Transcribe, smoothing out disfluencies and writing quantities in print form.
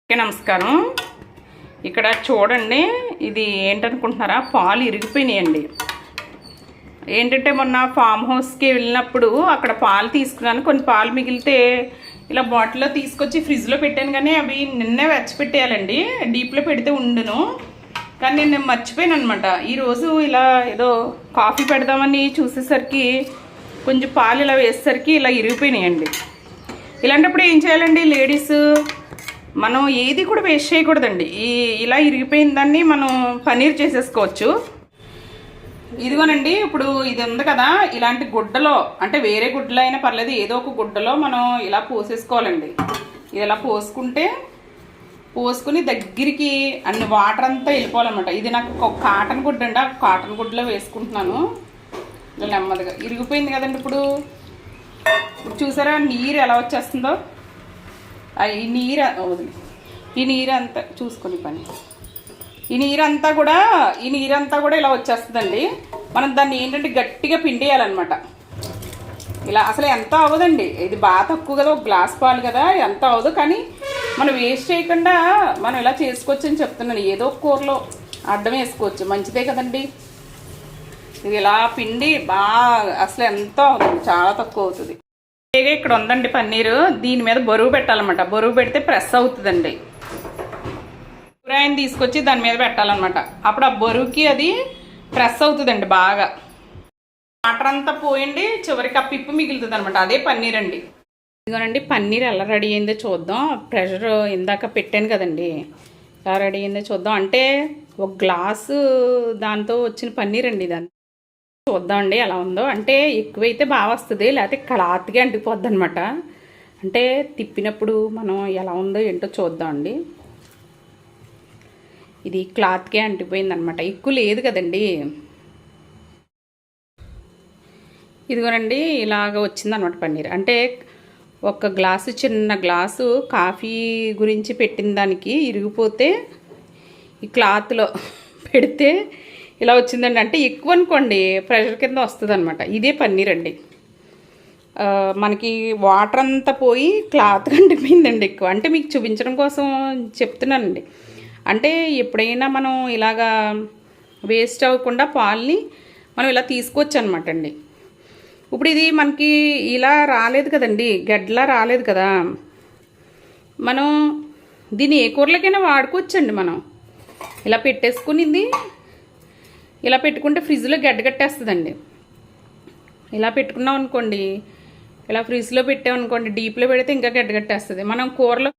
Okay, నమస్కారం. ఇక్కడ చూడండి, ఇది ఏంటనుకుంటున్నారా? పాలు ఇరిగిపోయినాయండి. ఏంటంటే మొన్న ఫామ్ హౌస్కి వెళ్ళినప్పుడు అక్కడ పాలు తీసుకున్నాను. కొన్ని పాలు మిగిలితే ఇలా బాటిల్లో తీసుకొచ్చి ఫ్రిడ్జ్లో పెట్టాను, కానీ అవి నిన్నే వెచ్చపెట్టేయాలండి. డీప్లో పెడితే ఉండును, కానీ నేను మర్చిపోయాను అనమాట. ఈరోజు ఇలా ఏదో కాఫీ పెడదామని చూసేసరికి కొంచెం పాలు ఇలా వేసేసరికి ఇలా ఇరిగిపోయినాయండి. ఇలాంటప్పుడు ఏం చేయాలండి లేడీస్? మనం ఏది కూడా వేస్ట్ చేయకూడదండి. ఇలా ఇరిగిపోయిన దాన్ని మనం పన్నీర్ చేసేసుకోవచ్చు. ఇదిగోనండి, ఇప్పుడు ఇది ఉంది కదా, ఇలాంటి గుడ్డలో, అంటే వేరే గుడ్డలో అయినా పర్లేదు, ఏదో ఒక గుడ్డలో మనం ఇలా పోసేసుకోవాలండి. ఇది ఇలా పోసుకుని దగ్గరికి అన్ని వాటర్ అంతా వెళ్ళిపోవాలన్నమాట. ఇది నాకు ఒక కాటన్ గుడ్డ అండి, ఆ కాటన్ గుడ్డలో వేసుకుంటున్నాను. ఇలా నెమ్మదిగా ఇరిగిపోయింది కదండి. ఇప్పుడు చూసారా నీరు ఎలా వచ్చేస్తుందో? ఈ నీరు అంతా చూసుకొని పని, ఈ నీరంతా కూడా ఇలా వచ్చేస్తుందండి. మనం దాన్ని ఏంటంటే గట్టిగా పిండేయాలన్నమాట. ఇలా అసలు ఎంత అవ్వదండి, ఇది బాగా తక్కువ కదా, ఒక గ్లాస్ పాలు కదా, ఎంత అవ్వదు. కానీ మనం వేస్ట్ చేయకుండా మనం ఇలా చేసుకోవచ్చు అని చెప్తున్నాను. ఏదో ఒక కూరలో అడ్డం వేసుకోవచ్చు, మంచిదే కదండి. ఇది ఇలా పిండి బాగా అసలు ఎంత అవుతుంది, చాలా తక్కువ అవుతుంది. ఇక్కడ ఉందండి పన్నీరు, దీని మీద బరువు పెట్టాలన్నమాట. బరువు పెడితే ప్రెస్ అవుతుందండి. కూరాయిని తీసుకొచ్చి దాని మీద పెట్టాలన్నమాట. అప్పుడు ఆ బరువుకి అది ప్రెస్ అవుతుందండి బాగా. వాటర్ అంతా పోయండి, చివరికి ఆ పిప్పు మిగులుతుంది అనమాట. అదే పన్నీర్ అండి. ఇదిగోనండి, పన్నీర్ ఎలా రెడీ అయిందో చూద్దాం. ప్రెషర్ ఇందాక పెట్టాను కదండి, ఎలా రెడీ అయిందో చూద్దాం. అంటే ఒక గ్లాసు దాంతో వచ్చిన పన్నీర్ అండి. దాన్ని చూద్దామండి ఎలా ఉందో. అంటే ఎక్కువైతే బాగా వస్తుంది, లేకపోతే క్లాత్గా అంటిపోద్ది అనమాట. అంటే తిప్పినప్పుడు మనం ఎలా ఉందో ఏంటో చూద్దామండి. ఇది క్లాత్కే అంటిపోయింది అనమాట, ఎక్కువ లేదు కదండి. ఇదిగోనండి, ఇలాగ వచ్చిందనమాట పన్నీర్. అంటే ఒక గ్లాసు, చిన్న గ్లాసు కాఫీ గురించి పెట్టిన దానికి ఇరిగిపోతే ఈ క్లాత్లో పెడితే ఇలా వచ్చిందండి. అంటే ఎక్కువ అనుకోండి ప్రెషర్ కింద వస్తుంది అనమాట. ఇదే పన్నీర్ అండి. మనకి వాటర్ అంతా పోయి క్లాత్ కంటిపోయిందండి ఎక్కువ. అంటే మీకు చూపించడం కోసం చెప్తున్నానండి. అంటే ఎప్పుడైనా మనం ఇలాగా వేస్ట్ అవ్వకుండా పాలని మనం ఇలా తీసుకోవచ్చు అనమాట అండి. ఇప్పుడు ఇది మనకి ఇలా రాలేదు కదండి, గడ్డలా రాలేదు కదా. మనం దీన్ని ఏ కూరలకైనా వాడుకోవచ్చండి. మనం ఇలా పెట్టేసుకునింది ఇలా పెట్టుకుంటే ఫ్రిడ్జ్లో గడ్డగట్టేస్తుందండి. ఇలా పెట్టుకున్నాం అనుకోండి, ఇలా ఫ్రిడ్జ్లో పెట్టామనుకోండి, డీప్లో పెడితే ఇంకా గడ్డగట్టేస్తుంది. మనం కూరలో